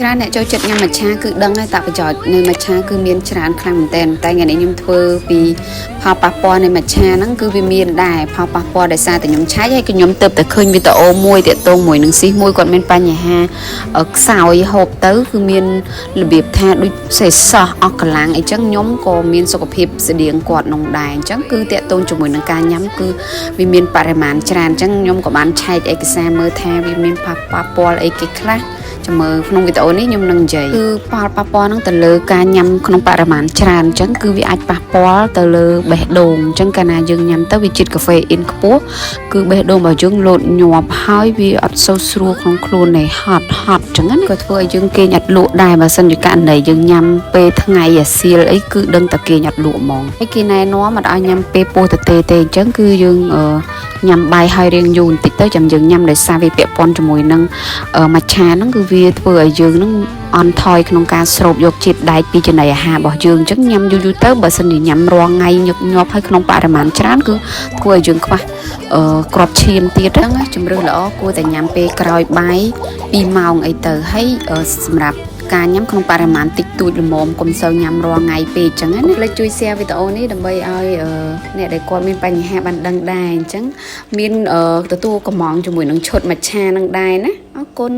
ច្រើនអ្នកចូលចិត្តញ៉ាំមច្ឆាគឺដឹងហើយតាប្រយោជន៍នៃមច្ឆាគឺមានច្រើនខ្លាំងមែនតើតែថ្ងៃនេះខ្ញុំធ្វើពីផលប៉ះពាល់នៃមច្ឆាហ្នឹងគឺវាមានដែរផលប៉ះពាល់ដោយសារតែខ្ញុំឆែកហើយខ្ញុំទៅតែឃើញវីដេអូមួយតាក់ទងមួយនឹងស៊ីមួយគាត់មានបញ្ហាខ្សោយហូបទៅគឺមានរបៀបថាដូចសេះសោះអស់កម្លាំងអីចឹងខ្ញុំក៏មានសុខភាពស្តៀងគាត់នោះដែរអញ្ចឹងគឺតាក់ទងជាមួយនឹងការញ៉ាំគឺវាមានបរិមាណច្រើនអញ្ចឹងខ្ញុំក៏បានឆែកឯកសារមើលថាវាមានប៉ះពាល់អីគេខ្លះចាំមើលក្នុងវីដេអូនេះខ្ញុំនឹងនិយាយគឺផលប៉ះពាល់ហ្នឹងទៅលើការញ៉ាំក្នុងបរិមាណច្រើនអញ្ចឹងគឺវាអាចប៉ះពាល់ទៅលើបេះដូងអញ្ចឹងកាលណាយើងញ៉ាំទៅវាជាតិកាហ្វេអ៊ីនខ្ពស់គឺបេះដូងរបស់យើងលោតញាប់ហើយវាអត់សូវស្រួលក្នុងខ្លួននៃហត់អញ្ចឹងក៏ធ្វើឲ្យយើងគេងអត់លក់ដែរបើសិនជាករណីយើងញ៉ាំពេលថ្ងៃអាសៀលអីគឺដឹងតែគេងអត់លក់ហ្មងហើយគេណែនាំមិនឲ្យញ៉ាំពេលពោះទៅទេអញ្ចឹងគឺយើងញ៉ាំបាយហើយរៀងយូរបន្តិចទៅចាំយើងញ៉ាំដោយសារវាពាក់ព័ន្ធជាមួយនឹងមច្ឆាហ្នឹងគឺវាធ្វើឲ្យយើងនឹងអន់ថយក្នុងការស្រូបយកជាតិដែកពីចំណីអាហាររបស់យើងអញ្ចឹងញ៉ាំយូរទៅបើសិនជាញ៉ាំរាល់ថ្ងៃញឹកញាប់ហើយក្នុងបរិមាណច្រើនគឺធ្វើឲ្យយើងខ្វះគ្រាប់ឈាមទៀតហ្នឹងជំរឿនល្អគួរតែញ៉ាំពេលក្រោយបាយ2ម៉ោងអីទៅហើយសម្រាប់ការញ៉ាំក្នុងបរិមាណតិចតួចល្មមកុំសូវញ៉ាំរាល់ថ្ងៃពេកអញ្ចឹងណាផ្លេចជួយ share វីដេអូនេះដើម្បីឲ្យអ្នកដែលគាត់មានបញ្ហាបានដឹងដែរអញ្ចឹងមានទទួលកំងជាមួយនឹងឈុតមច្ឆានឹងដែរណាអរគុណ